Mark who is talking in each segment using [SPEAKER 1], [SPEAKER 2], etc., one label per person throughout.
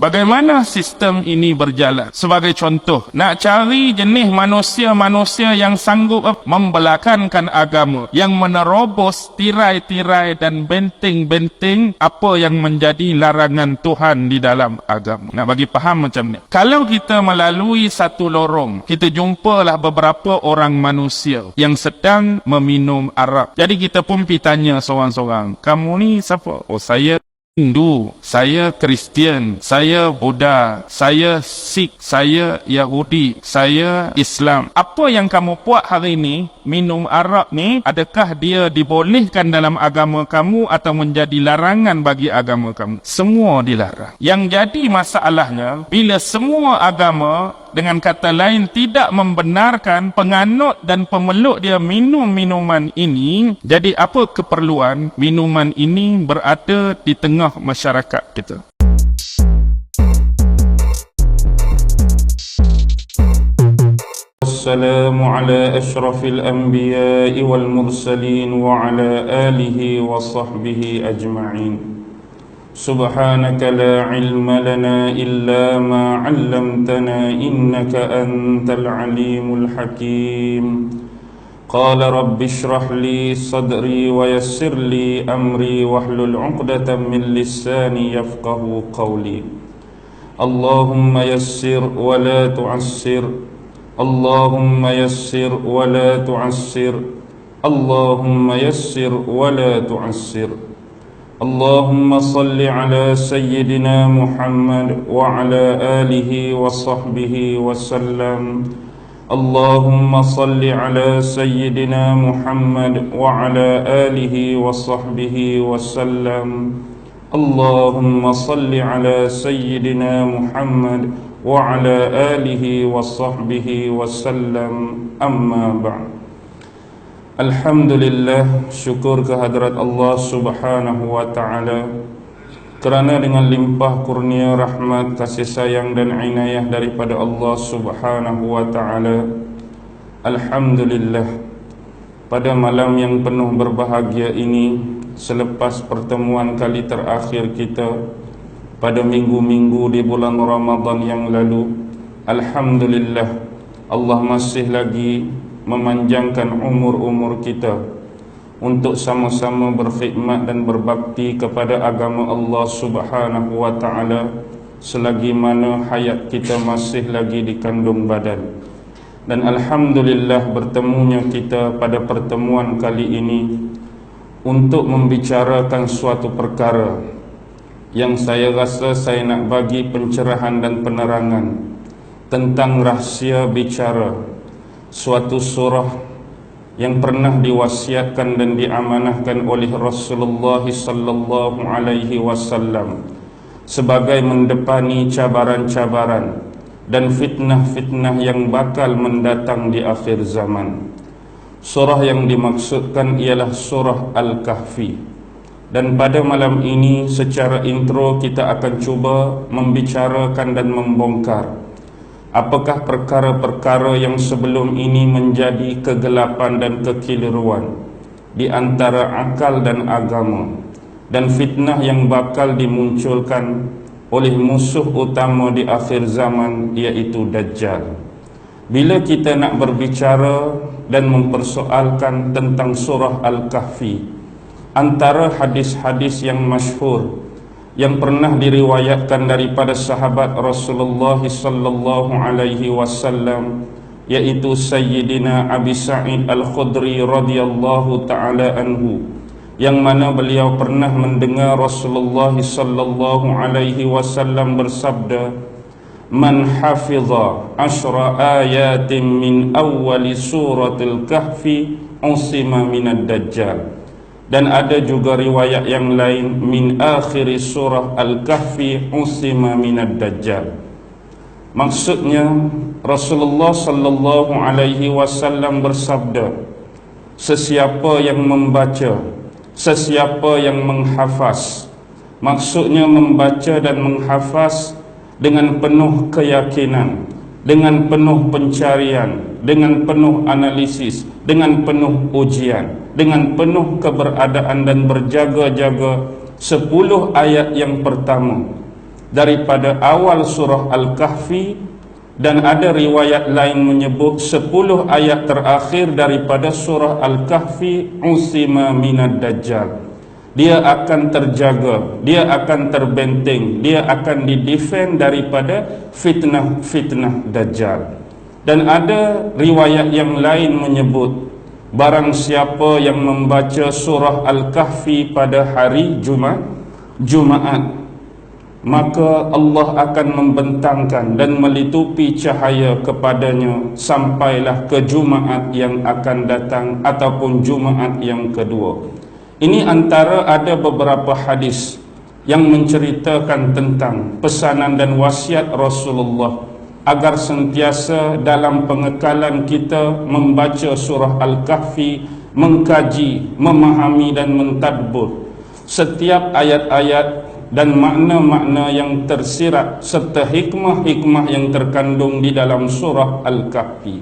[SPEAKER 1] Bagaimana sistem ini berjalan? Sebagai contoh, nak cari jenis manusia-manusia yang sanggup membelakankan agama, yang menerobos tirai-tirai dan benteng-benteng apa yang menjadi larangan Tuhan di dalam agama. Nak bagi faham macam ni. Kalau kita melalui satu lorong, kita jumpalah beberapa orang manusia yang sedang meminum arak. Jadi kita pun pergi tanya seorang-seorang, kamu ni siapa? Oh, saya Hindu, saya Kristian, saya Buddha, saya Sikh, saya Yahudi, saya Islam. Apa yang kamu buat hari ini, minum arak ni, adakah dia dibolehkan dalam agama kamu atau menjadi larangan bagi agama kamu? Semua dilarang. Yang jadi masalahnya, bila semua agama, dengan kata lain, tidak membenarkan penganut dan pemeluk dia minum minuman ini, jadi apa keperluan minuman ini berada di tengah masyarakat kita? Assalamu ala ashrafil anbiya'i wal mursalin wa ala alihi wa sahbihi ajma'in. سبحانك لا علم لنا إلا ما علمتنا إنك أنت العليم الحكيم قال رب اشرح لي صدري ويسر لي أمري واحلل عقدة من لساني يفقه قولي اللهم يسر ولا تعسر اللهم يسر ولا تعسر اللهم يسر ولا تعسر اللهم صل على سيدنا محمد وعلى آله وصحبه وسلم اللهم صل على سيدنا محمد وعلى آله وصحبه وسلم اللهم صل على سيدنا محمد وعلى آله وصحبه وسلم أما بعد. Alhamdulillah, syukur kehadrat Allah subhanahu wa ta'ala kerana dengan limpah kurnia rahmat, kasih sayang dan inayah daripada Allah subhanahu wa ta'ala, alhamdulillah, pada malam yang penuh berbahagia ini, selepas pertemuan kali terakhir kita pada minggu-minggu di bulan Ramadan yang lalu, alhamdulillah, Allah masih lagi memanjangkan umur-umur kita untuk sama-sama berkhidmat dan berbakti kepada agama Allah subhanahu wa ta'ala selagi mana hayat kita masih lagi di kandung badan. Dan alhamdulillah, bertemunya kita pada pertemuan kali ini untuk membicarakan suatu perkara yang saya rasa saya nak bagi pencerahan dan penerangan tentang rahsia bicara, suatu surah yang pernah diwasiatkan dan diamanahkan oleh Rasulullah sallallahu alaihi wasallam sebagai mendepani cabaran-cabaran dan fitnah-fitnah yang bakal mendatang di akhir zaman. Surah yang dimaksudkan ialah surah Al-Kahfi. Dan pada malam ini secara intro kita akan cuba membicarakan dan membongkar apakah perkara-perkara yang sebelum ini menjadi kegelapan dan kekeliruan di antara akal dan agama, dan fitnah yang bakal dimunculkan oleh musuh utama di akhir zaman, iaitu Dajjal. Bila kita nak berbicara dan mempersoalkan tentang surah Al-Kahfi, antara hadis-hadis yang masyhur yang pernah diriwayatkan daripada sahabat Rasulullah sallallahu alaihi wasallam, yaitu Sayyidina Abi Sa'id Al-Khudri radhiyallahu taala anhu, yang mana beliau pernah mendengar Rasulullah sallallahu alaihi wasallam bersabda, man hafiza 10 ayatin min awwali suratil kahfi usima minad dajjal. Dan ada juga riwayat yang lain, min akhiri surah Al-Kahfi usima minad dajjal. Maksudnya Rasulullah sallallahu alaihi wasallam bersabda, sesiapa yang membaca, sesiapa yang menghafaz, maksudnya membaca dan menghafaz dengan penuh keyakinan, dengan penuh pencarian, dengan penuh analisis, dengan penuh ujian, dengan penuh keberadaan dan berjaga-jaga 10 ayat yang pertama, daripada awal surah Al-Kahfi, dan ada riwayat lain menyebut 10 ayat terakhir daripada surah Al-Kahfi usima minad dajjal. Dia akan terjaga, dia akan terbenteng, dia akan didefend daripada fitnah-fitnah Dajjal. Dan ada riwayat yang lain menyebut, barang siapa yang membaca surah Al-Kahfi pada hari Jumaat, maka Allah akan membentangkan dan melitupi cahaya kepadanya sampailah ke Jumaat yang akan datang ataupun Jumaat yang kedua. Ini antara ada beberapa hadis yang menceritakan tentang pesanan dan wasiat Rasulullah agar sentiasa dalam pengekalan kita membaca surah Al-Kahfi, mengkaji, memahami dan mentadbur setiap ayat-ayat dan makna-makna yang tersirat serta hikmah-hikmah yang terkandung di dalam surah Al-Kahfi.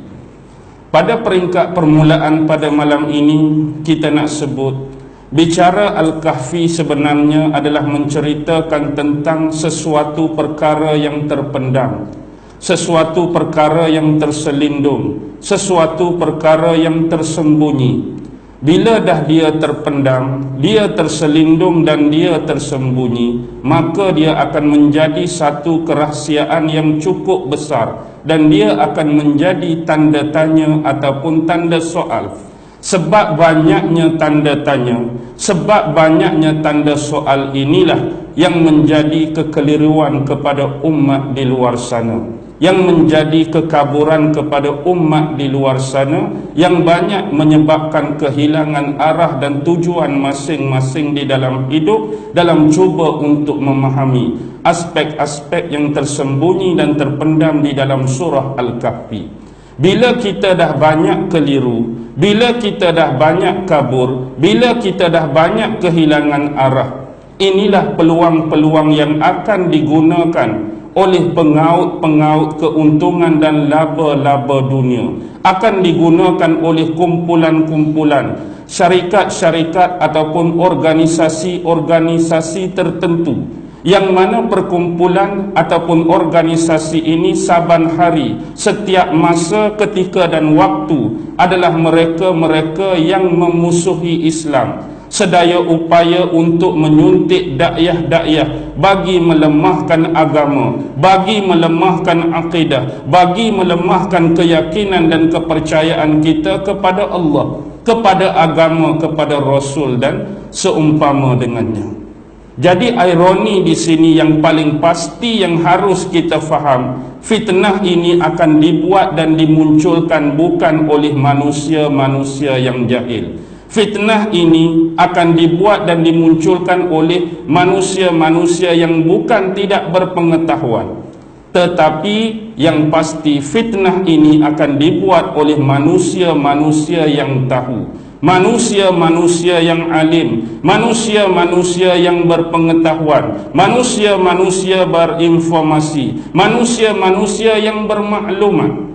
[SPEAKER 1] Pada peringkat permulaan pada malam ini kita nak sebut, bicara Al-Kahfi sebenarnya adalah menceritakan tentang sesuatu perkara yang terpendam, sesuatu perkara yang terselindung, sesuatu perkara yang tersembunyi. Bila dah dia terpendam, dia terselindung dan dia tersembunyi, maka dia akan menjadi satu kerahsiaan yang cukup besar dan dia akan menjadi tanda tanya ataupun tanda soal. Sebab banyaknya tanda tanya, sebab banyaknya tanda soal inilah yang menjadi kekeliruan kepada umat di luar sana, yang menjadi kekaburan kepada umat di luar sana, yang banyak menyebabkan kehilangan arah dan tujuan masing-masing di dalam hidup dalam cuba untuk memahami aspek-aspek yang tersembunyi dan terpendam di dalam surah Al-Kahfi. Bila kita dah banyak keliru, bila kita dah banyak kabur, bila kita dah banyak kehilangan arah, inilah peluang-peluang yang akan digunakan oleh pengaut-pengaut keuntungan dan laba-laba dunia, akan digunakan oleh kumpulan-kumpulan, syarikat-syarikat ataupun organisasi-organisasi tertentu, yang mana perkumpulan ataupun organisasi ini saban hari, setiap masa, ketika dan waktu adalah mereka-mereka yang memusuhi Islam, sedaya upaya untuk menyuntik dakyah-dakyah bagi melemahkan agama, bagi melemahkan akidah, bagi melemahkan keyakinan dan kepercayaan kita kepada Allah, kepada agama, kepada Rasul dan seumpama dengannya. Jadi ironi di sini yang paling pasti yang harus kita faham, fitnah ini akan dibuat dan dimunculkan bukan oleh manusia-manusia yang jahil. Fitnah ini akan dibuat dan dimunculkan oleh manusia-manusia yang bukan tidak berpengetahuan. Tetapi yang pasti fitnah ini akan dibuat oleh manusia-manusia yang tahu, manusia-manusia yang alim, manusia-manusia yang berpengetahuan, manusia-manusia berinformasi, manusia-manusia yang bermaklumat.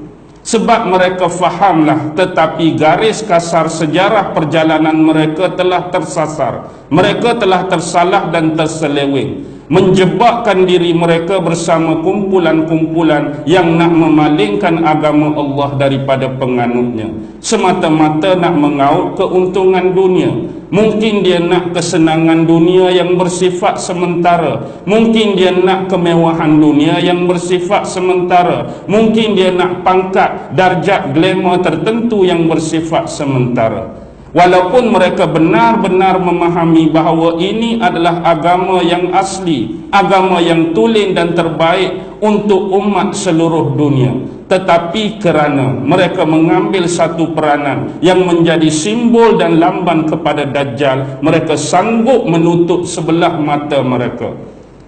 [SPEAKER 1] Sebab mereka fahamlah, tetapi garis kasar sejarah perjalanan mereka telah tersasar, mereka telah tersalah dan terseleweng, menjebakkan diri mereka bersama kumpulan-kumpulan yang nak memalingkan agama Allah daripada penganutnya, semata-mata nak mengaut keuntungan dunia. Mungkin dia nak kesenangan dunia yang bersifat sementara, mungkin dia nak kemewahan dunia yang bersifat sementara, mungkin dia nak pangkat, darjat, glamour tertentu yang bersifat sementara. Walaupun mereka benar-benar memahami bahawa ini adalah agama yang asli, agama yang tulen dan terbaik untuk umat seluruh dunia, tetapi kerana mereka mengambil satu peranan yang menjadi simbol dan lambang kepada Dajjal, mereka sanggup menutup sebelah mata mereka,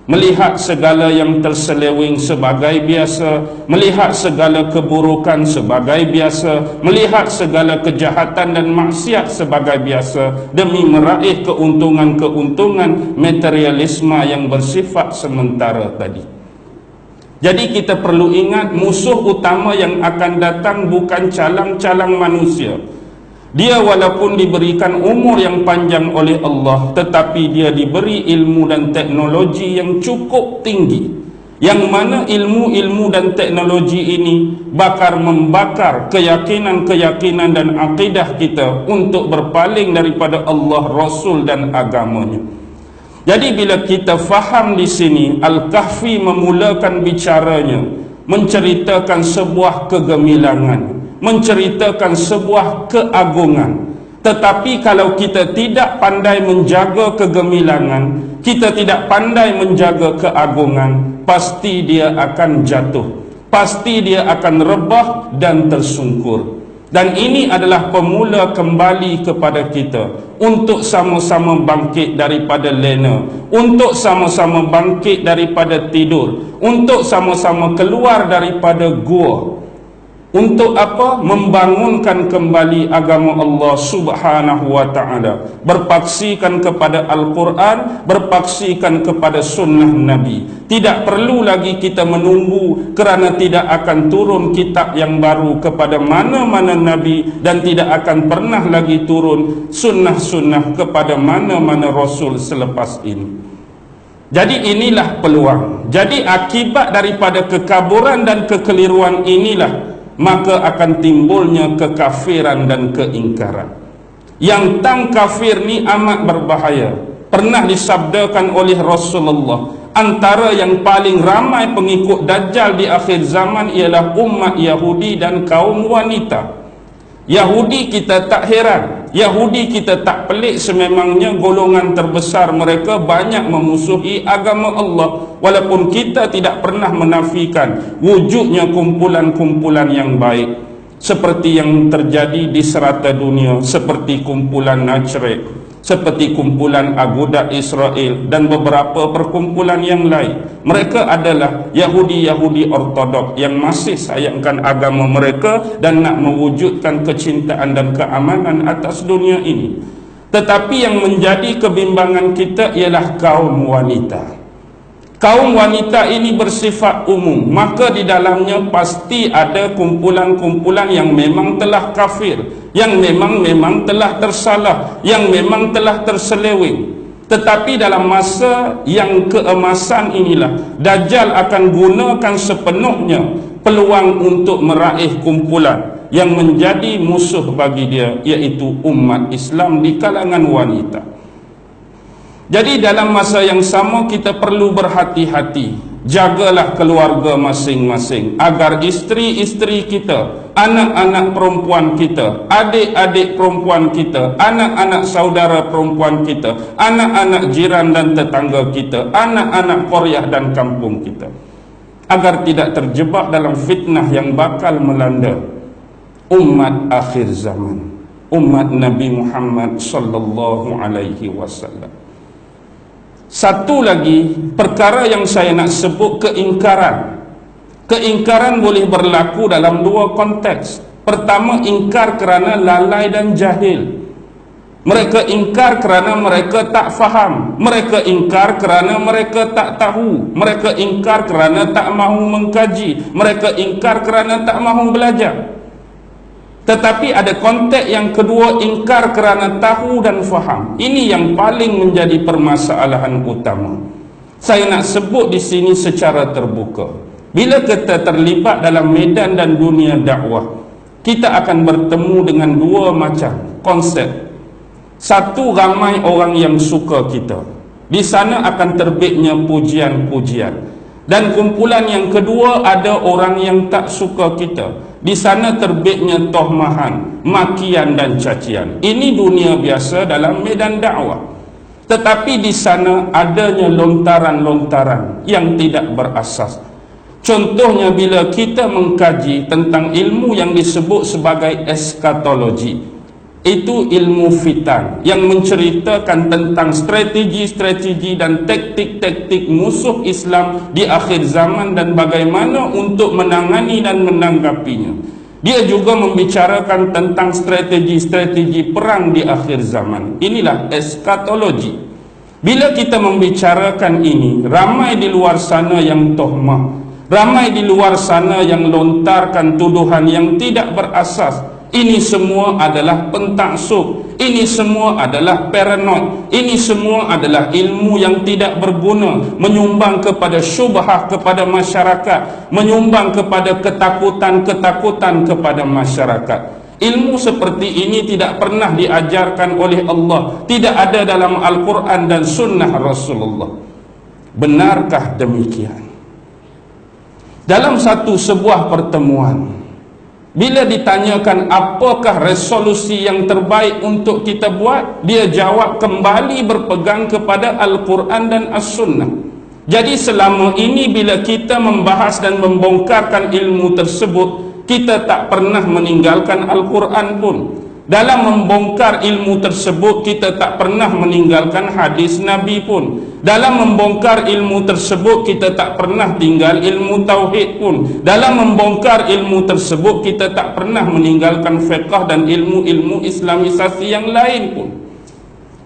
[SPEAKER 1] melihat segala yang terseleweng sebagai biasa, melihat segala keburukan sebagai biasa, melihat segala kejahatan dan maksiat sebagai biasa, demi meraih keuntungan-keuntungan materialisme yang bersifat sementara tadi. Jadi kita perlu ingat, musuh utama yang akan datang bukan calang-calang manusia. Dia walaupun diberikan umur yang panjang oleh Allah, tetapi dia diberi ilmu dan teknologi yang cukup tinggi. yang mana ilmu-ilmu dan teknologi ini bakal membakar keyakinan-keyakinan dan akidah kita untuk berpaling daripada Allah, Rasul dan agamanya. Jadi bila kita faham di sini, Al-Kahfi memulakan bicaranya menceritakan sebuah kegemilangan, menceritakan sebuah keagungan. Tetapi kalau kita tidak pandai menjaga kegemilangan, kita tidak pandai menjaga keagungan, pasti dia akan jatuh, pasti dia akan rebah dan tersungkur. Dan ini adalah pemula kembali kepada kita untuk sama-sama bangkit daripada lena, untuk sama-sama bangkit daripada tidur, untuk sama-sama keluar daripada gua. Untuk apa? Membangunkan kembali agama Allah Subhanahu wa ta'ala, berpaksikan kepada Al-Quran, berpaksikan kepada sunnah Nabi. Tidak perlu lagi kita menunggu, kerana tidak akan turun kitab yang baru kepada mana-mana Nabi, dan tidak akan pernah lagi turun sunnah-sunnah kepada mana-mana Rasul selepas ini. Jadi inilah peluang. Jadi akibat daripada kekaburan dan kekeliruan inilah maka akan timbulnya kekafiran dan keingkaran. Yang tang kafir ni amat berbahaya. Pernah disabdakan oleh Rasulullah, antara yang paling ramai pengikut Dajjal di akhir zaman ialah umat Yahudi dan kaum wanita. Yahudi kita tak heran, Yahudi kita tak pelik, sememangnya golongan terbesar mereka banyak memusuhi agama Allah. Walaupun kita tidak pernah menafikan wujudnya kumpulan-kumpulan yang baik, seperti yang terjadi di serata dunia, seperti kumpulan Najrek, seperti kumpulan Agudat Israel dan beberapa perkumpulan yang lain. Mereka adalah Yahudi-Yahudi ortodok yang masih sayangkan agama mereka dan nak mewujudkan kecintaan dan keamanan atas dunia ini. Tetapi yang menjadi kebimbangan kita ialah kaum wanita. Kaum wanita ini bersifat umum, maka di dalamnya pasti ada kumpulan-kumpulan yang memang telah kafir, yang memang telah tersalah, yang memang telah terseleweng. Tetapi dalam masa yang keemasan inilah, Dajjal akan gunakan sepenuhnya peluang untuk meraih kumpulan yang menjadi musuh bagi dia, iaitu umat Islam di kalangan wanita. Jadi dalam masa yang sama kita perlu berhati-hati. Jagalah keluarga masing-masing, agar isteri-isteri kita, anak-anak perempuan kita, adik-adik perempuan kita, anak-anak saudara perempuan kita, anak-anak jiran dan tetangga kita, anak-anak qaryah dan kampung kita, agar tidak terjebak dalam fitnah yang bakal melanda umat akhir zaman, umat Nabi Muhammad sallallahu alaihi wasallam. Satu lagi perkara yang saya nak sebut, keingkaran. Keingkaran boleh berlaku dalam dua konteks. Pertama, ingkar kerana lalai dan jahil. Mereka ingkar kerana mereka tak faham. Mereka ingkar kerana mereka tak tahu. Mereka ingkar kerana tak mahu mengkaji. Mereka ingkar kerana tak mahu belajar. Tetapi ada konteks yang kedua, ingkar kerana tahu dan faham. Ini yang paling menjadi permasalahan utama. Saya nak sebut di sini secara terbuka. Bila kita terlibat dalam medan dan dunia dakwah, kita akan bertemu dengan dua macam konsep. Satu, ramai orang yang suka kita. Di sana akan terbitnya pujian-pujian. Dan kumpulan yang kedua, ada orang yang tak suka kita. Di sana terbitnya tohmahan, makian dan cacian. Ini dunia biasa dalam medan dakwah. Tetapi di sana adanya lontaran-lontaran yang tidak berasas. Contohnya bila kita mengkaji tentang ilmu yang disebut sebagai eskatologi. Itu ilmu fitan yang menceritakan tentang strategi-strategi dan taktik-taktik musuh Islam di akhir zaman dan bagaimana untuk menangani dan menanggapinya. Dia juga membicarakan tentang strategi-strategi perang di akhir zaman. Inilah eskatologi. Bila kita membicarakan ini, ramai di luar sana yang tohmah, ramai di luar sana yang lontarkan tuduhan yang tidak berasas, Ini semua adalah pentaksub. Ini semua adalah paranoid. Ini semua adalah ilmu yang tidak berguna, menyumbang kepada syubhah kepada masyarakat, menyumbang kepada ketakutan-ketakutan kepada masyarakat. Ilmu seperti ini tidak pernah diajarkan oleh Allah, tidak ada dalam Al-Quran dan Sunnah Rasulullah. Benarkah demikian? Dalam sebuah pertemuan, bila ditanyakan apakah resolusi yang terbaik untuk kita buat, dia jawab kembali berpegang kepada Al-Quran dan As-Sunnah. Jadi selama ini bila kita membahas dan membongkarkan ilmu tersebut, kita tak pernah meninggalkan Al-Quran pun. Dalam membongkar ilmu tersebut, kita tak pernah meninggalkan hadis Nabi pun. Dalam membongkar ilmu tersebut, kita tak pernah tinggal ilmu tauhid pun. Dalam membongkar ilmu tersebut, kita tak pernah meninggalkan fiqh dan ilmu-ilmu islamisasi yang lain pun.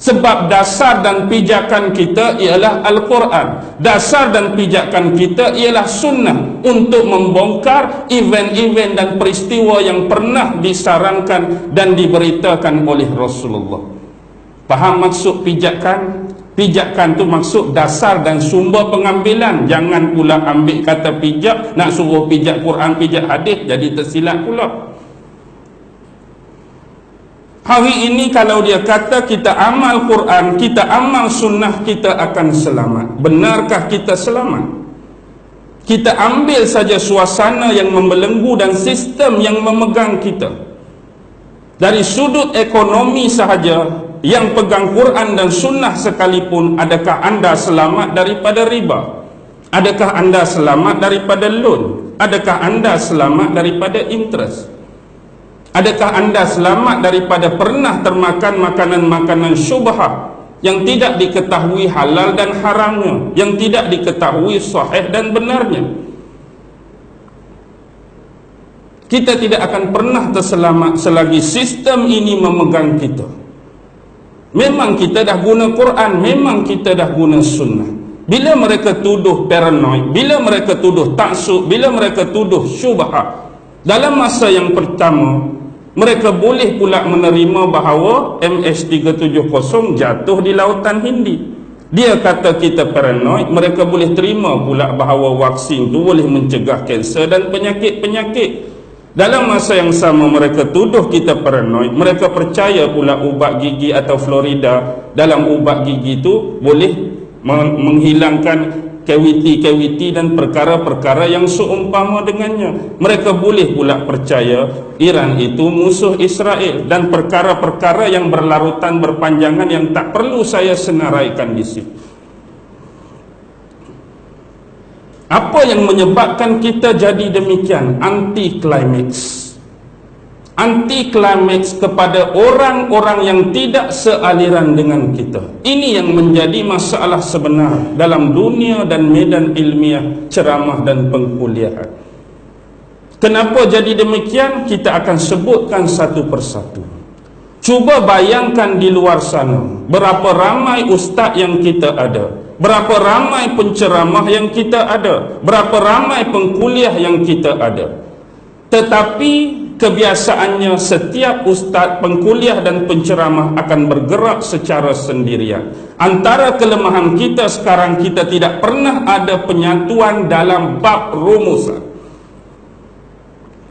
[SPEAKER 1] Sebab dasar dan pijakan kita ialah Al-Quran. Dasar dan pijakan kita ialah sunnah untuk membongkar event-event dan peristiwa yang pernah disarankan dan diberitakan oleh Rasulullah. Faham maksud pijakan? Pijakan tu maksud dasar dan sumber pengambilan. Jangan pula ambil kata pijak, nak suruh pijak Quran, pijak hadis, jadi tersilap pula. Hari ini kalau dia kata kita amal Quran, kita amal sunnah, kita akan selamat. Benarkah kita selamat? Kita ambil saja suasana yang membelenggu dan sistem yang memegang kita. Dari sudut ekonomi sahaja, yang pegang Quran dan sunnah sekalipun, adakah anda selamat daripada riba? Adakah anda selamat daripada loan? Adakah anda selamat daripada interest? Adakah anda selamat daripada pernah termakan makanan-makanan syubhat yang tidak diketahui halal dan haramnya, yang tidak diketahui sahih dan benarnya? Kita tidak akan pernah terselamat selagi sistem ini memegang kita. Memang kita dah guna Quran, memang kita dah guna sunnah. Bila mereka tuduh paranoid, bila mereka tuduh taksub, bila mereka tuduh syubhat, dalam masa yang pertama, mereka boleh pula menerima bahawa MH370 jatuh di lautan Hindi. Dia kata kita paranoid, mereka boleh terima pula bahawa vaksin tu boleh mencegah kanser dan penyakit-penyakit. Dalam masa yang sama mereka tuduh kita paranoid, mereka percaya pula ubat gigi atau Florida, dalam ubat gigi tu boleh menghilangkan kaviti-kaviti dan perkara-perkara yang seumpama dengannya. Mereka boleh pula percaya Iran itu musuh Israel dan perkara-perkara yang berlarutan berpanjangan yang tak perlu saya senaraikan di sini. Apa yang menyebabkan kita jadi demikian? Anti-climax. Anti-climax kepada orang-orang yang tidak sealiran dengan kita. Ini yang menjadi masalah sebenar dalam dunia dan medan ilmiah, ceramah dan pengkuliahan. Kenapa jadi demikian? Kita akan sebutkan satu persatu. Cuba bayangkan di luar sana, berapa ramai ustaz yang kita ada, berapa ramai penceramah yang kita ada, berapa ramai pengkuliah yang kita ada. Tetapi kebiasaannya setiap ustaz, pengkuliah dan penceramah akan bergerak secara sendirian. Antara kelemahan kita sekarang, kita tidak pernah ada penyatuan dalam bab rumusan.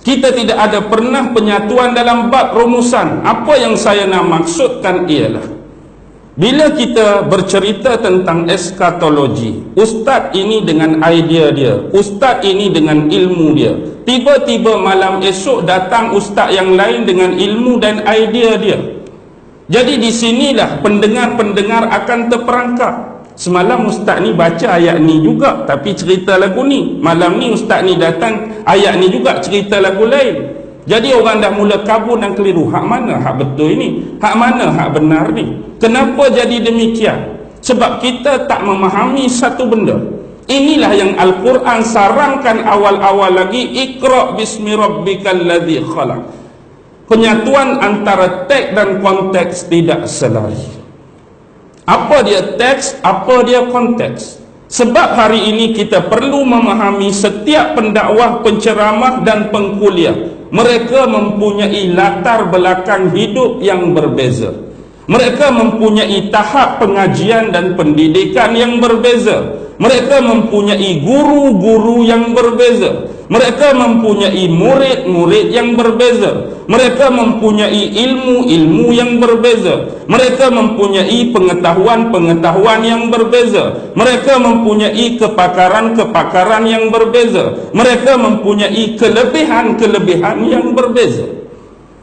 [SPEAKER 1] Kita tidak ada pernah penyatuan dalam bab rumusan. Apa yang saya nak maksudkan ialah, bila kita bercerita tentang eskatologi, ustaz ini dengan idea dia, ustaz ini dengan ilmu dia, tiba-tiba malam esok datang ustaz yang lain dengan ilmu dan idea dia. Jadi di sinilah pendengar-pendengar akan terperangkap. Semalam ustaz ni baca ayat ni juga tapi cerita lagu ni. Malam ni ustaz ni datang, ayat ni juga cerita lagu lain. Jadi orang dah mula kabur dan keliru. Hak mana hak betul ini? Hak mana hak benar ni? Kenapa jadi demikian? Sebab kita tak memahami satu benda. Inilah yang Al-Quran sarankan awal-awal lagi, Iqra' bismi rabbikal ladzi khalaq. Penyatuan antara teks dan konteks tidak selari. Apa dia teks, apa dia konteks? Sebab hari ini kita perlu memahami setiap pendakwah, penceramah dan pengkuliah. Mereka mempunyai latar belakang hidup yang berbeza. Mereka mempunyai tahap pengajian dan pendidikan yang berbeza. Mereka mempunyai guru-guru yang berbeza. Mereka mempunyai murid-murid yang berbeza. Mereka mempunyai ilmu-ilmu yang berbeza. Mereka mempunyai pengetahuan-pengetahuan yang berbeza. Mereka mempunyai kepakaran-kepakaran yang berbeza. Mereka mempunyai kelebihan-kelebihan yang berbeza.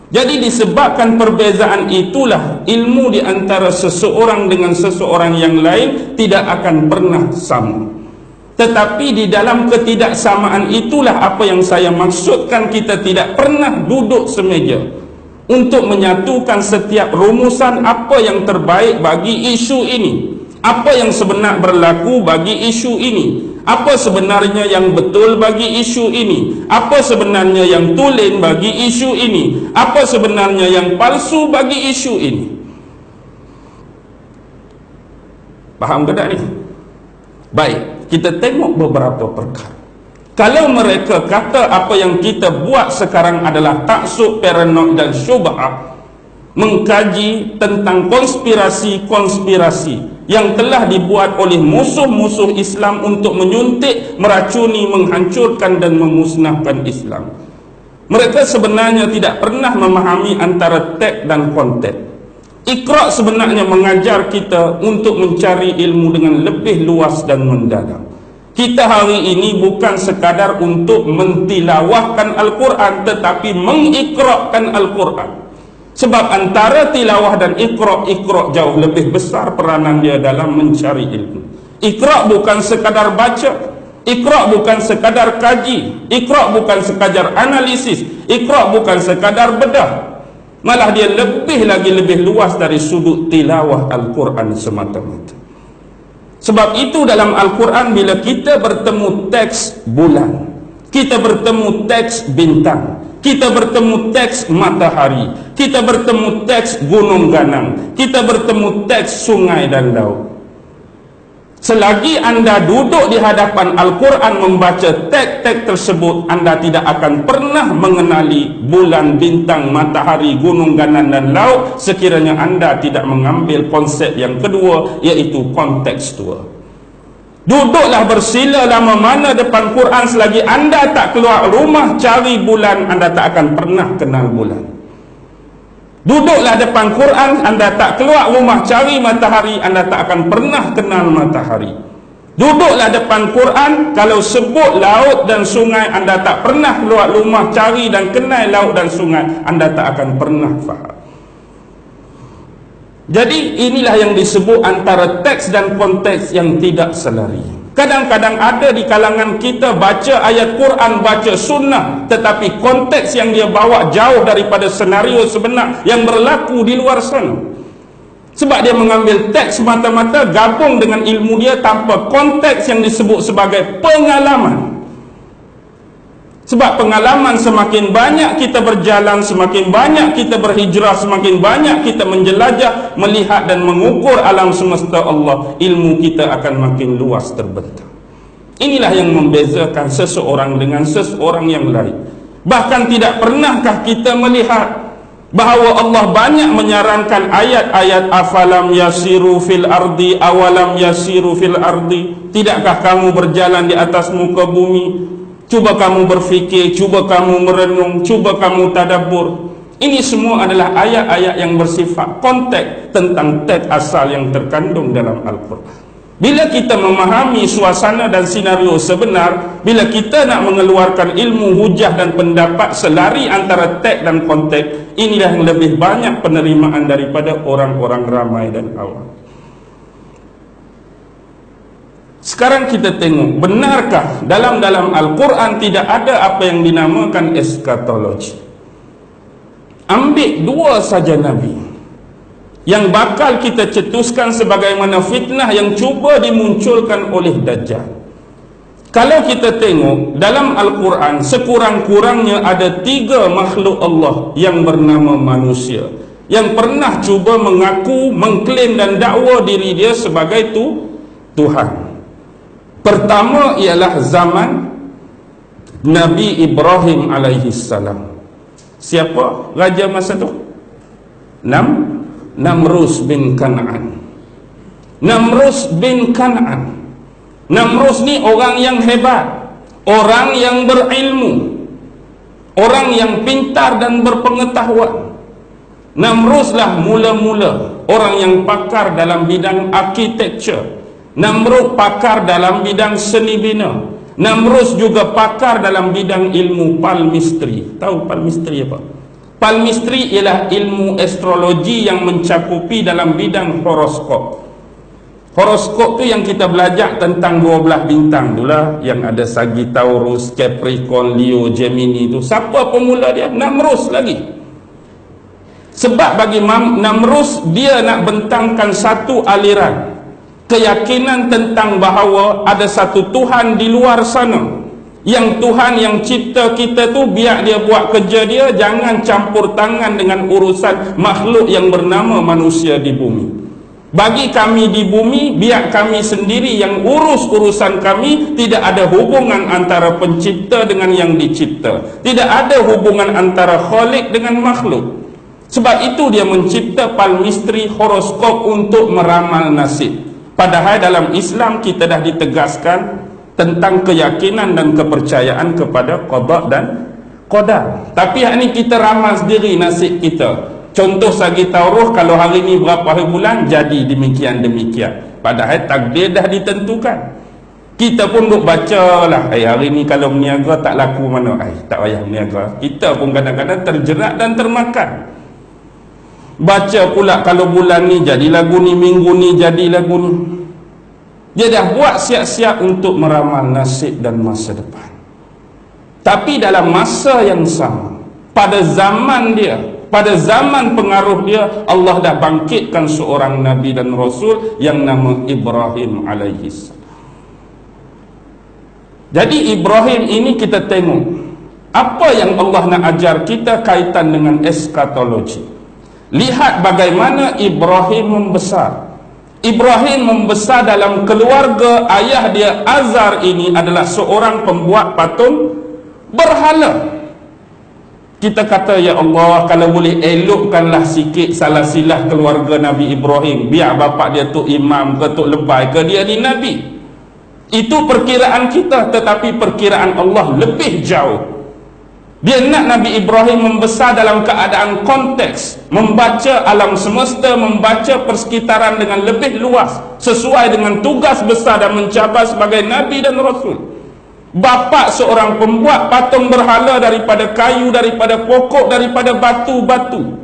[SPEAKER 1] Jadi disebabkan perbezaan itulah ilmu di antara seseorang dengan seseorang yang lain tidak akan pernah sama. Tetapi di dalam ketidaksamaan itulah apa yang saya maksudkan, kita tidak pernah duduk semeja untuk menyatukan setiap rumusan apa yang terbaik bagi isu ini, apa yang sebenar berlaku bagi isu ini, apa sebenarnya yang betul bagi isu ini, apa sebenarnya yang tulen bagi isu ini, apa sebenarnya yang palsu bagi isu ini. Faham ke tak ni? Baik, kita tengok beberapa perkara. Kalau mereka kata apa yang kita buat sekarang adalah taksub, paranoid dan syubhah, mengkaji tentang konspirasi-konspirasi yang telah dibuat oleh musuh-musuh Islam untuk menyuntik, meracuni, menghancurkan dan memusnahkan Islam. Mereka sebenarnya tidak pernah memahami antara teks dan konten. Iqra' sebenarnya mengajar kita untuk mencari ilmu dengan lebih luas dan mendalam. Kita hari ini bukan sekadar untuk mentilawahkan Al-Quran, tetapi mengiqra'kan Al-Quran. Sebab antara tilawah dan iqra' jauh lebih besar peranan dia dalam mencari ilmu. Iqra' bukan sekadar baca, iqra' bukan sekadar kaji, iqra' bukan sekadar analisis, iqra' bukan sekadar bedah. Malah dia lebih luas dari sudut tilawah Al-Quran semata-mata. Sebab itu dalam Al-Quran bila kita bertemu teks bulan, kita bertemu teks bintang, kita bertemu teks matahari, kita bertemu teks gunung ganang, kita bertemu teks sungai dan laut. Selagi anda duduk di hadapan Al-Quran membaca teks-teks tersebut, anda tidak akan pernah mengenali bulan, bintang, matahari, gunung ganang dan laut sekiranya anda tidak mengambil konsep yang kedua, iaitu kontekstual. Duduklah bersila lama mana depan Quran, selagi anda tak keluar rumah cari bulan, anda tak akan pernah kenal bulan. Duduklah depan Quran, anda tak keluar rumah cari matahari, anda tak akan pernah kenal matahari. Duduklah depan Quran, kalau sebut laut dan sungai, anda tak pernah keluar rumah cari dan kenal laut dan sungai, anda tak akan pernah faham. Jadi inilah yang disebut antara teks dan konteks yang tidak selari. Kadang-kadang ada di kalangan kita baca ayat Quran, baca sunnah, tetapi konteks yang dia bawa jauh daripada senario sebenar yang berlaku di luar sana. Sebab dia mengambil teks semata-mata, gabung dengan ilmu dia tanpa konteks yang disebut sebagai pengalaman. Sebab pengalaman semakin banyak kita berjalan, semakin banyak kita berhijrah, semakin banyak kita menjelajah, melihat dan mengukur alam semesta Allah, ilmu kita akan makin luas terbentang. Inilah yang membezakan seseorang dengan seseorang yang lain. Bahkan tidak pernahkah kita melihat bahawa Allah banyak menyarankan ayat-ayat afalam yasiru fil ardi awalam yasiru fil ardi, tidakkah kamu berjalan di atas muka bumi? Cuba kamu berfikir, cuba kamu merenung, cuba kamu tadabbur. Ini semua adalah ayat-ayat yang bersifat konteks tentang teks asal yang terkandung dalam Al-Quran. Bila kita memahami suasana dan senario sebenar, bila kita nak mengeluarkan ilmu, hujah dan pendapat selari antara teks dan konteks, inilah yang lebih banyak penerimaan daripada orang-orang ramai dan awam. Sekarang kita tengok, benarkah dalam Al-Quran tidak ada apa yang dinamakan eskatologi? Ambil dua saja Nabi yang bakal kita cetuskan sebagaimana fitnah yang cuba dimunculkan oleh Dajjal. Kalau kita tengok dalam Al-Quran, sekurang-kurangnya ada 3 makhluk Allah yang bernama manusia yang pernah cuba mengaku, mengklaim dan dakwa diri dia sebagai Tuhan. Pertama ialah zaman Nabi Ibrahim alaihi salam. Siapa raja masa tu? Namrus bin Kan'an. Namrus bin Kan'an. Namrus ni orang yang hebat, orang yang berilmu, orang yang pintar dan berpengetahuan. Namruslah mula-mula orang yang pakar dalam bidang architecture. Namrud pakar dalam bidang seni bina. Namrus juga pakar dalam bidang ilmu palmistri. Tahu palmistri apa? Palmistri ialah ilmu astrologi yang mencakupi dalam bidang horoskop. Horoskop tu yang kita belajar tentang 12 bintang tu lah, yang ada Sagittarius, Capricorn, Leo, Gemini tu. Siapa pemula dia? Namrus lagi. Sebab bagi Namrus, dia nak bentangkan satu aliran keyakinan tentang bahawa ada satu Tuhan di luar sana. Yang Tuhan yang cipta kita tu, biar dia buat kerja dia, jangan campur tangan dengan urusan makhluk yang bernama manusia di bumi. Bagi kami di bumi, biar kami sendiri yang urus urusan kami. Tidak ada hubungan antara pencipta dengan yang dicipta. Tidak ada hubungan antara khalik dengan makhluk. Sebab itu dia mencipta palmistri, horoskop untuk meramal nasib. Padahal dalam Islam kita dah ditegaskan tentang keyakinan dan kepercayaan kepada qada dan qadar. Tapi hari ni kita ramal sendiri nasib kita. Contoh Sagittarius, kalau hari ni berapa hari bulan, jadi demikian-demikian. Padahal takdir dah ditentukan. Kita pun duk baca lah, hari ni kalau meniaga tak laku mana, tak payah meniaga. Kita pun kadang-kadang terjerat dan termakan. Baca pula kalau bulan ni jadi lagu ni, minggu ni jadi lagu ni. Dia dah buat siap-siap untuk meramal nasib dan masa depan. Tapi dalam masa yang sama, pada zaman dia, pada zaman pengaruh dia, Allah dah bangkitkan seorang Nabi dan Rasul yang nama Ibrahim alaihis. Jadi Ibrahim ini kita tengok apa yang Allah nak ajar kita kaitan dengan eskatologi. Lihat bagaimana Ibrahim membesar. Ibrahim membesar dalam keluarga ayah dia Azar ini adalah seorang pembuat patung berhala. Kita kata, ya Allah, kalau boleh elokkanlah sikit salah silah keluarga Nabi Ibrahim. Biar bapa dia tu imam ke, tu lebay ke, dia ni Nabi. Itu perkiraan kita, tetapi perkiraan Allah lebih jauh. Dia nak Nabi Ibrahim membesar dalam keadaan konteks, membaca alam semesta, membaca persekitaran dengan lebih luas, sesuai dengan tugas besar dan mencabar sebagai Nabi dan Rasul. Bapa seorang pembuat patung berhala daripada kayu, daripada pokok, daripada batu-batu.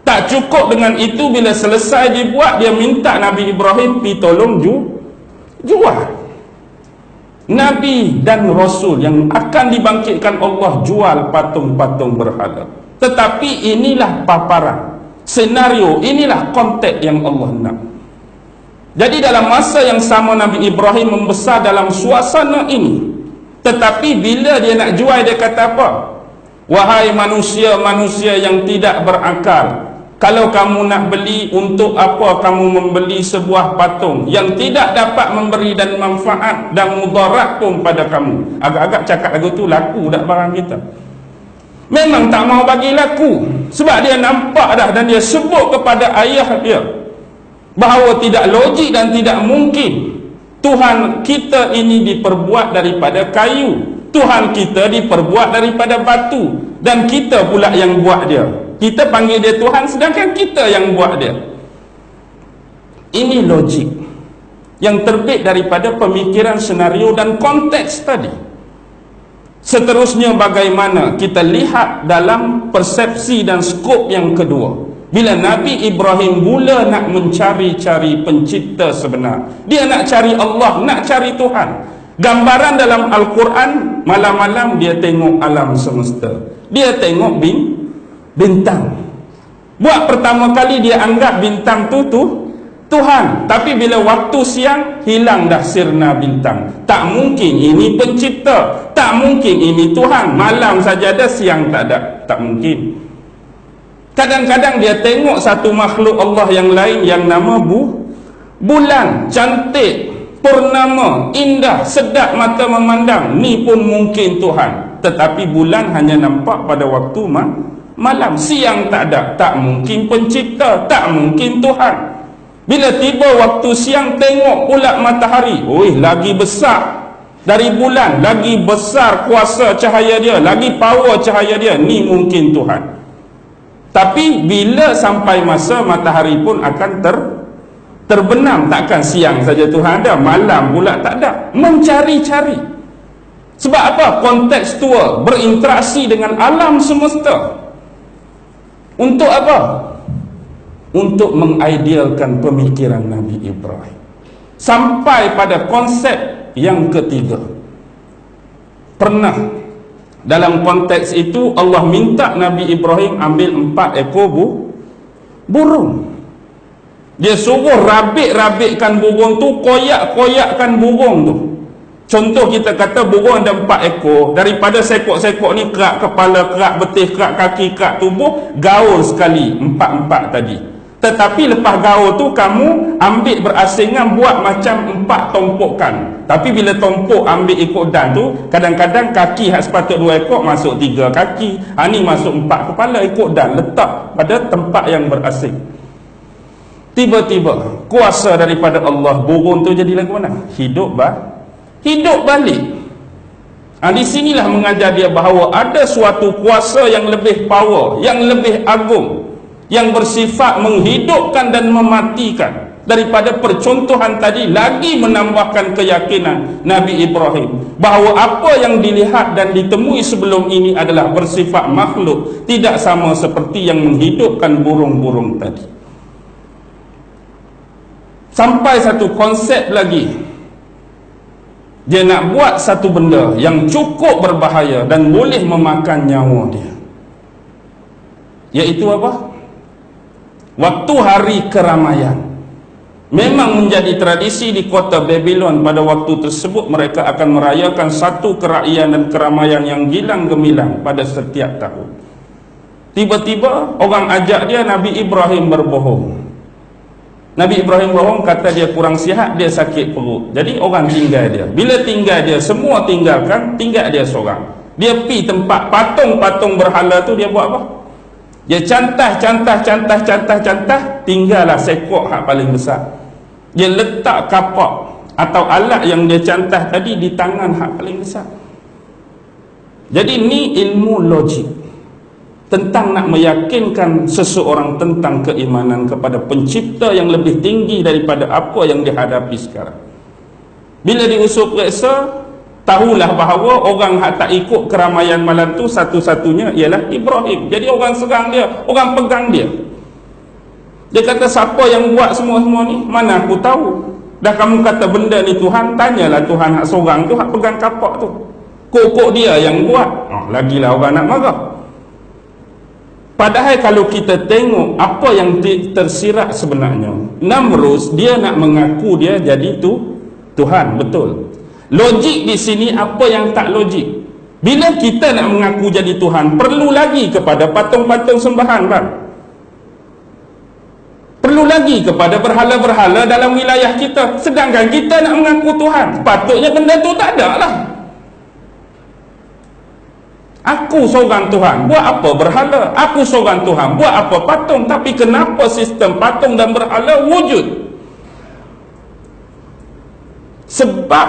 [SPEAKER 1] Tak cukup dengan itu, bila selesai dibuat, dia minta Nabi Ibrahim pergi tolong jual. Nabi dan Rasul yang akan dibangkitkan Allah jual patung-patung berhala. Tetapi inilah paparan, senario, inilah konteks yang Allah nak. Jadi dalam masa yang sama Nabi Ibrahim membesar dalam suasana ini. Tetapi bila dia nak jual, dia kata apa? Wahai manusia-manusia yang tidak berakal, kalau kamu nak beli, untuk apa kamu membeli sebuah patung yang tidak dapat memberi dan manfaat dan mudarat pun pada kamu? Agak-agak cakap lagu tu laku dah barang kita. Memang tak mau bagi laku, sebab dia nampak dah dan dia sebut kepada ayah dia bahawa tidak logik dan tidak mungkin Tuhan kita ini diperbuat daripada kayu, Tuhan kita diperbuat daripada batu, dan kita pula yang buat dia. Kita panggil dia Tuhan, sedangkan kita yang buat dia. Ini logik yang terbit daripada pemikiran senario dan konteks tadi. Seterusnya bagaimana kita lihat dalam persepsi dan skop yang kedua. Bila Nabi Ibrahim mula nak mencari-cari pencipta sebenar, dia nak cari Allah, nak cari Tuhan. Gambaran dalam Al-Quran, malam-malam dia tengok alam semesta, dia tengok bintang. Buat pertama kali dia anggap bintang tu Tuhan. Tapi bila waktu siang, hilang dah sirna bintang. Tak mungkin ini pencipta, tak mungkin ini Tuhan. Malam saja ada, siang tak ada. Tak mungkin. Kadang-kadang dia tengok satu makhluk Allah yang lain yang nama bulan, cantik, purnama, indah, sedap mata memandang. Ni pun mungkin Tuhan. tetapi bulan hanya nampak pada waktu malam. Siang tak ada. Tak mungkin pencipta, tak mungkin Tuhan. Bila tiba waktu siang, tengok pula matahari, lagi besar dari bulan, lagi besar kuasa cahaya dia, lagi power cahaya dia. Ni mungkin Tuhan. Tapi bila sampai masa, matahari pun akan terbenam. Takkan siang saja Tuhan ada, malam pula tak ada. Mencari-cari. Sebab apa? Kontekstual, berinteraksi dengan alam semesta. Untuk apa? Untuk mengidealkan pemikiran Nabi Ibrahim. Sampai pada konsep yang ketiga. Pernah dalam konteks itu Allah minta Nabi Ibrahim ambil 4 ekor burung. Dia suruh rabik-rabikkan burung tu, koyak-koyakkan burung tu. Contoh kita kata burung ada 4 ekor. Daripada sekok-sekok ni, kerak kepala, kerak betih, kerak kaki, kerak tubuh, gaul sekali 4 tadi. Tetapi lepas gaul tu, kamu ambil berasingan, buat macam 4 tompokan. Tapi bila tompok ambil ikut dan tu, kadang-kadang kaki hak sepatut 2 ekor masuk 3 kaki, ni masuk 4 kepala, ikut dan letak pada tempat yang berasing. Tiba-tiba kuasa daripada Allah, burung tu jadi lagu mana? Hidup balik. Di sinilah mengajar dia bahawa ada suatu kuasa yang lebih power, yang lebih agung, yang bersifat menghidupkan dan mematikan. Daripada percontohan tadi, lagi menambahkan keyakinan Nabi Ibrahim bahawa apa yang dilihat dan ditemui sebelum ini adalah bersifat makhluk, tidak sama seperti yang menghidupkan burung-burung tadi. Sampai satu konsep lagi, dia nak buat satu benda yang cukup berbahaya dan boleh memakan nyawa dia. Iaitu apa? Waktu hari keramaian. Memang menjadi tradisi di kota Babylon pada waktu tersebut, mereka akan merayakan satu keraian dan keramaian yang gilang gemilang pada setiap tahun. Tiba-tiba orang ajak dia, Nabi Ibrahim berbohong. Nabi Ibrahim bohong, kata dia kurang sihat, dia sakit perut. Jadi orang tinggal dia. Bila tinggal dia, semua tinggalkan, tinggal dia seorang. Dia pergi tempat patung-patung berhala tu, dia buat apa? Dia cantah, tinggallah sekok hak paling besar. Dia letak kapak atau alat yang dia cantah tadi di tangan hak paling besar. Jadi ni ilmu logik tentang nak meyakinkan seseorang tentang keimanan kepada pencipta yang lebih tinggi daripada apa yang dihadapi sekarang. Bila diusul periksa, tahulah bahawa orang yang tak ikut keramaian malam tu satu-satunya ialah Ibrahim. Jadi orang serang dia, orang pegang dia. Dia kata, siapa yang buat semua-semua ni? Mana aku tahu. Dah kamu kata benda ni Tuhan, tanyalah Tuhan hak seorang tu, hak pegang kapak tu. Kok dia yang buat? Lagilah orang nak marah. Padahal kalau kita tengok apa yang tersirat sebenarnya, Namrus dia nak mengaku dia jadi Tuhan, betul. Logik di sini apa yang tak logik? Bila kita nak mengaku jadi Tuhan, perlu lagi kepada patung-patung sembahan, bang. Perlu lagi kepada berhala-berhala dalam wilayah kita. Sedangkan kita nak mengaku Tuhan, patutnya benda tu tak ada lah. Aku seorang Tuhan, buat apa berhala? Aku seorang Tuhan, buat apa patung? Tapi kenapa sistem patung dan berhala wujud? Sebab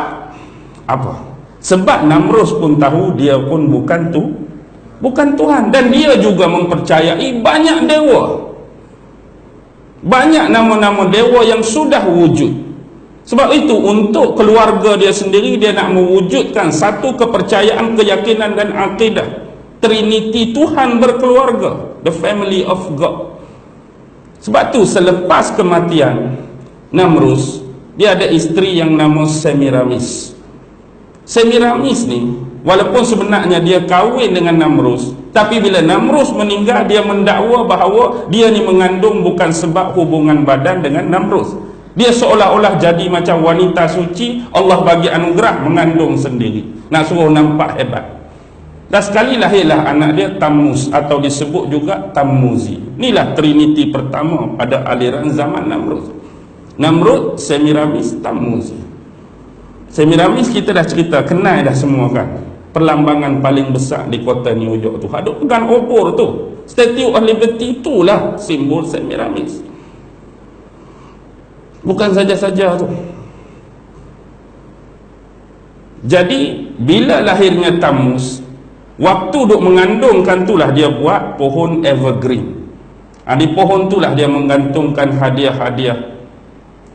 [SPEAKER 1] apa? Sebab Namrus pun tahu dia pun bukan Tuhan, dan dia juga mempercayai banyak dewa. Banyak nama-nama dewa yang sudah wujud. Sebab itu untuk keluarga dia sendiri, dia nak mewujudkan satu kepercayaan, keyakinan dan akidah Trinity Tuhan berkeluarga, the family of God. Sebab tu selepas kematian Namrus, dia ada isteri yang nama Semiramis. Semiramis ni, walaupun sebenarnya dia kahwin dengan Namrus, tapi bila Namrus meninggal, dia mendakwa bahawa dia ni mengandung bukan sebab hubungan badan dengan Namrus. Dia seolah-olah jadi macam wanita suci, Allah bagi anugerah mengandung sendiri, nak suruh nampak hebat. Dan sekali lahirlah anak dia Tammuz, atau disebut juga Tammuzi. Inilah Trinity pertama pada aliran zaman Namrud. Namrud, Semiramis, Tammuzi. Semiramis kita dah cerita, kenal dah semua kan. perlambangan paling besar di kota New York tu. Ada pegang obor tu. Statue of Liberty itulah simbol Semiramis. Bukan saja-saja tu. Jadi bila lahirnya Tammuz, waktu duk mengandungkan itulah dia buat pohon evergreen. Di pohon itulah dia menggantungkan hadiah-hadiah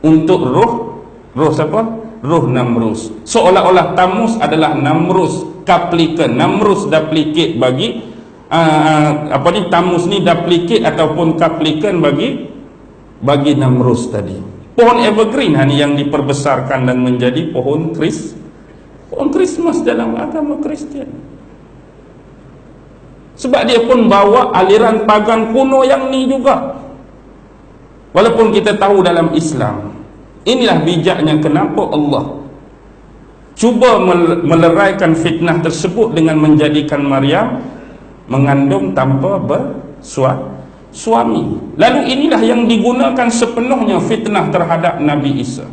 [SPEAKER 1] untuk roh siapa? Roh Namrus. Seolah-olah Tammuz adalah Namrus kaplikan. Namrus duplicate bagi Tammuz ni duplicate ataupun kaplikan bagi Namrus tadi. Pohon evergreen ni yang diperbesarkan dan menjadi pohon Christmas dalam agama Kristian. Sebab dia pun bawa aliran pagan kuno yang ni juga. Walaupun kita tahu dalam Islam, inilah bijaknya kenapa Allah cuba meleraikan fitnah tersebut dengan menjadikan Maryam mengandung tanpa bersuami. Lalu inilah yang digunakan sepenuhnya fitnah terhadap Nabi Isa.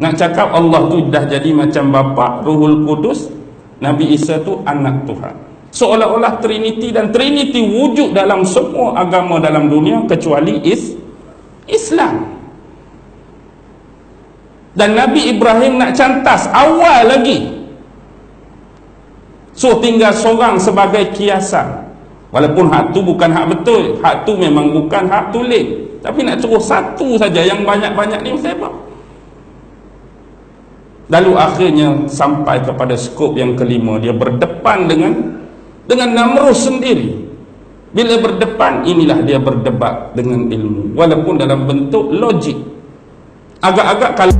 [SPEAKER 1] Nak cakap Allah tu dah jadi macam bapa, Ruhul Kudus, Nabi Isa tu anak Tuhan. Seolah-olah Trinity, dan Trinity wujud dalam semua agama dalam dunia kecuali Islam. Dan Nabi Ibrahim nak cantas awal lagi, so tinggal seorang sebagai kiasan. Walaupun hak tu bukan hak betul, hak tu memang bukan hak tulis, tapi nak suruh satu saja, yang banyak-banyak ni mesti apa? Lalu akhirnya sampai kepada skop yang kelima, dia berdepan dengan Namrus sendiri. Bila berdepan, inilah dia berdebat dengan ilmu, walaupun dalam bentuk logik. Agak-agak kalau